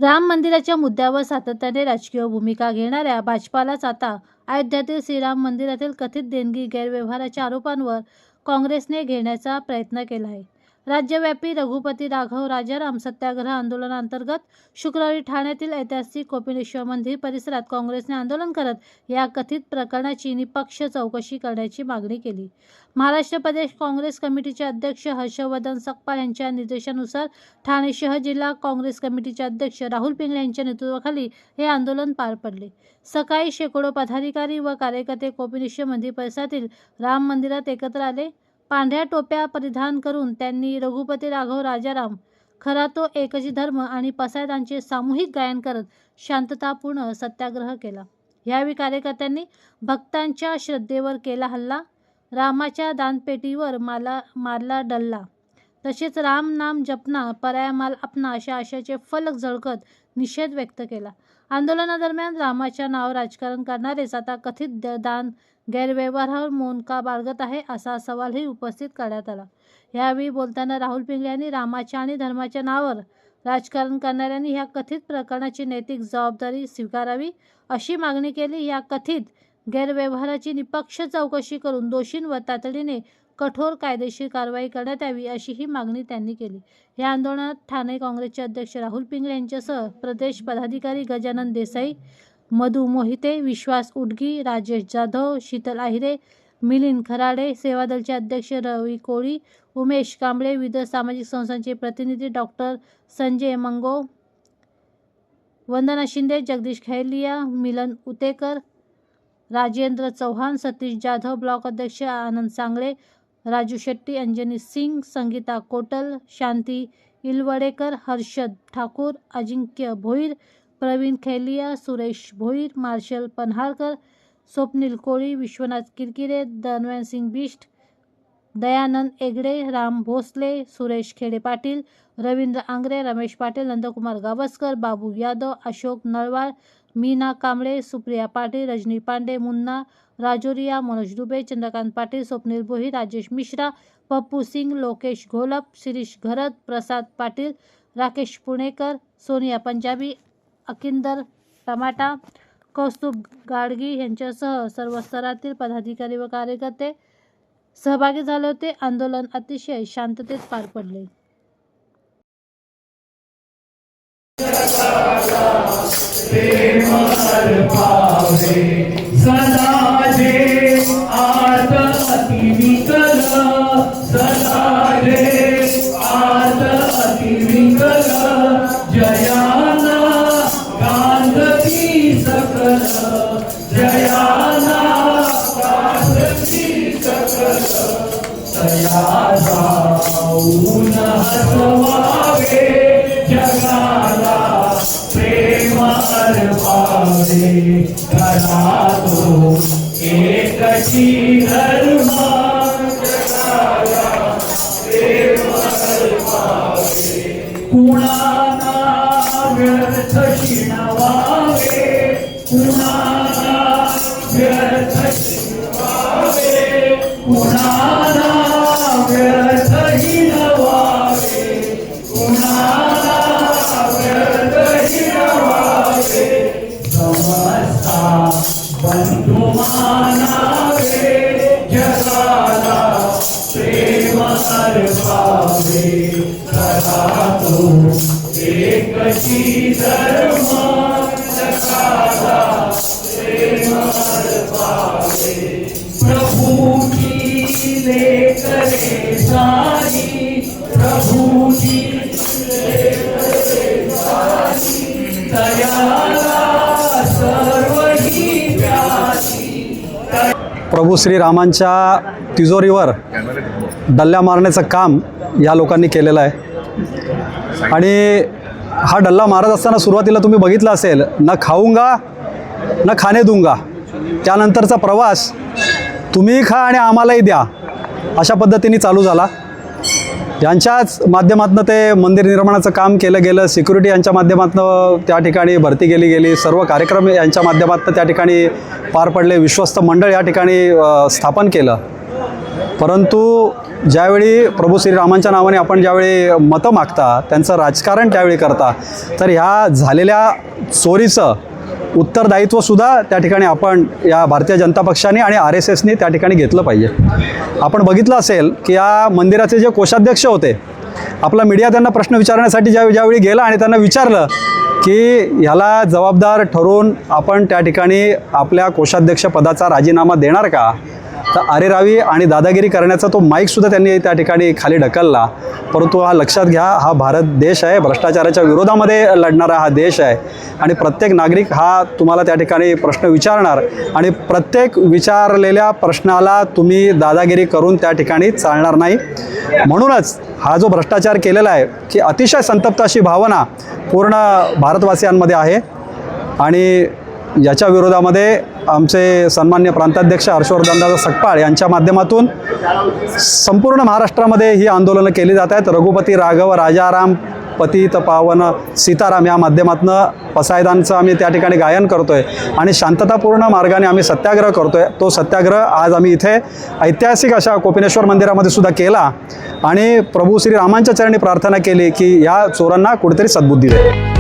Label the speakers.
Speaker 1: राम मंदिराच्या मुद्द्यावर सातत्याने राजकीय भूमिका घेणाऱ्या भाजपालाच आता अयोध्येतील श्रीराम मंदिरातील कथित देणगी गैरव्यवहाराच्या आरोपांवर काँग्रेसने घेण्याचा प्रयत्न केला आहे. राज्यव्यापी रघुपती राघव राजाराम सत्याग्रह आंदोलनाअंतर्गत शुक्रवारी ठाण्यातील ऐतिहासिक कोपिनेश्वर मंदिर परिसरात काँग्रेसने आंदोलन करत या कथित प्रकरणाची निष्पक्ष चौकशी करण्याची मागणी केली. महाराष्ट्र प्रदेश काँग्रेस कमिटीचे अध्यक्ष हर्षवर्धन सकपाळ यांच्या निर्देशानुसार ठाणे शहर जिल्हा काँग्रेस कमिटीचे अध्यक्ष राहुल पिंगळे यांच्या नेतृत्वाखाली हे आंदोलन पार पडले. सकाळी शेकडो पदाधिकारी व कार्यकर्ते कोपिनेश्वर मंदिर परिसरातील राम मंदिरात एकत्र आले. पांढऱ्या टोप्या परिधान करून त्यांनी रघुपती राघव राजाराम, खरा तो एकच धर्म आणि पसायदांचे सामूहिक गायन करत शांततापूर्ण सत्याग्रह केला. यावेळी कार्यकर्त्यांनी भक्तांच्या श्रद्धेवर केला हल्ला, रामाच्या दानपेटीवर मारला डल्ला, तसेच राम नाम जपना पराया माल अपना अशा आशयाचे फलक झळकत निषेध व्यक्त केला. आंदोलनादरम्यान रामाच्या नावावर राजकारण करणारेच आता कथित दान गैरव्यवहारावर मौन का बाळगत आहे असा सवालही उपस्थित करण्यात आला. यावेळी बोलताना राहुल पिंगळे यांनी रामाच्या आणि धर्माच्या नावावर राजकारण करणाऱ्यांनी ह्या कथित प्रकरणाची नैतिक जबाबदारी स्वीकारावी अशी मागणी केली. या कथित गैरव्यवहाराची निष्पक्ष चौकशी करून दोषींवर तातडीने कठोर कायदेशीर कारवाई करण्यात यावी अशीही मागणी त्यांनी केली. या आंदोलनात ठाणे काँग्रेसचे अध्यक्ष राहुल पिंगळे यांच्यासह प्रदेश पदाधिकारी गजानन देसाई, मधु मोहिते, विश्वास उडगी, राजेश जाधव, शीतल आहिरे, मिलिंद खराडे, सेवादलचे अध्यक्ष रवी कोळी, उमेश कांबळे, विविध सामाजिक संस्थांचे प्रतिनिधी डॉक्टर संजय मंगो, वंदना शिंदे, जगदीश खैलिया, मिलन उतेकर, राजेंद्र चौहान, सतीश जाधव, ब्लॉक अध्यक्ष आनंद सांगळे, राजू शेट्टी, अंजनी सिंग, संगीता कोटल, शांती इलवडेकर, हर्षद ठाकूर, अजिंक्य भोईर, प्रवीण खैलिया, सुरेश भोईर, मार्शल पन्हाळकर, स्वप्नील कोळी, विश्वनाथ किरकिरे, धनवंत सिंग बिष्ट, दयानंद एगडे, राम भोसले, सुरेश खेडे पाटील, रवींद्र आंग्रे, रमेश पाटील, नंदकुमार गावस्कर, बाबू यादव, अशोक नळवाळ, मीना कांबळे, सुप्रिया पाटील, रजनी पांडे, मुन्ना राजोरिया, मनोज दुबे, चंद्रकांत पाटील, स्वप्नील भोईर, राजेश मिश्रा, पप्पू सिंग, लोकेश घोलप, शिरीष घरत, प्रसाद पाटील, राकेश पुणेकर, सोनिया पंजाबी, अकिंदर टमाटा, कौस्तुभ गाडगी यांच्यासह सर्व स्तरातील पदाधिकारी व कार्यकर्ते सहभागी झाले होते. आंदोलन अतिशय शांततेत पार पडले.
Speaker 2: जगाला प्रेम अर्पावे, घरा तो एकची धर्म, जगाला प्रेम अर्पावे, कुणाला व्यर्थ शिणवावे, कुणाला व्यर्थ शिणवावे, कुणाला व्यर्थ हिणवावे, कुणाला व्यर्थ हिणवावे, समस्ता बंधू मानावे, जगाला प्रेम अर्पावे, खरा तो एकची धर्म, जगाला प्रेम अर्पावे, प्रभु की लेकरे सारी, प्रभु की लेकरे सारी, दयाला सर्व ही प्यारी.
Speaker 3: प्रभू श्रीरामांच्या तिजोरीवर डल्ल्या मारण्याचं काम या लोकांनी केलेलं आहे. आणि हा डल्ला मारत असताना सुरुवातीला तुम्ही बघितलं असेल, न खाऊंगा न खाणे दूंगा, त्यानंतरचा प्रवास तुम्ही खा आणि आम्हालाही द्या अशा पद्धतीने चालू झाला. यांच्याच माध्यमातून ते मंदिर निर्माणाचं काम केलं गेलं, सिक्युरिटी यांच्या माध्यमातून त्या ठिकाणी भरती केली गेली, सर्व कार्यक्रम यांच्या माध्यमातून त्या ठिकाणी पार पडले, विश्वस्त मंडळ या ठिकाणी स्थापन केलं. परंतु ज्यावेळी प्रभू श्रीरामांच्या नावाने आपण ज्यावेळी मतं मागता, त्यांचं राजकारण त्यावेळी करता, तर ह्या झालेल्या चोरीचं उत्तरदायित्वसुद्धा त्या ठिकाणी आपण या भारतीय जनता पक्षाने आणि RSSने त्या ठिकाणी घेतलं पाहिजे. आपण बघितलं असेल की या मंदिराचे जे कोषाध्यक्ष होते, आपला मीडिया त्यांना प्रश्न विचारण्यासाठी ज्यावेळी गेला आणि त्यांना विचारलं की ह्याला जबाबदार ठरवून आपण त्या ठिकाणी आपल्या कोषाध्यक्ष पदाचा राजीनामा देणार का, तर अरेरावी आणि दादागिरी करण्याचा तो माईकसुद्धा त्यांनी त्या ठिकाणी खाली ढकलला. परंतु हा लक्षात घ्या, हा भारत देश आहे, भ्रष्टाचाराच्या विरोधामध्ये लढणारा हा देश आहे आणि प्रत्येक नागरिक हा तुम्हाला त्या ठिकाणी प्रश्न विचारणार आणि प्रत्येक विचारलेल्या प्रश्नाला तुम्ही दादागिरी करून त्या ठिकाणी चालणार नाही. म्हणूनच हा जो भ्रष्टाचार केलेला आहे की अतिशय संतप्त अशी भावना पूर्ण भारतवासियांमध्ये आहे आणि याच्या विरोधामध्ये आमचे सन्मान्य प्रांताध्यक्ष हर्षवर्धनदादा सकपाळ यांच्या माध्यमातून संपूर्ण महाराष्ट्रामध्ये ही आंदोलनं केली जात आहेत. रघुपती राघव राजाराम पतित पावन सीताराम या माध्यमातून पसायदानचं आम्ही त्या ठिकाणी गायन करतो आहे आणि शांततापूर्ण मार्गाने आम्ही सत्याग्रह करतो आहे. तो सत्याग्रह आज आम्ही इथे ऐतिहासिक अशा कोपिनेश्वर मंदिरामध्ये सुद्धा केला आणि प्रभू श्रीरामांच्या चरणी प्रार्थना केली की या चोरांना कुठेतरी सद्बुद्धी दे.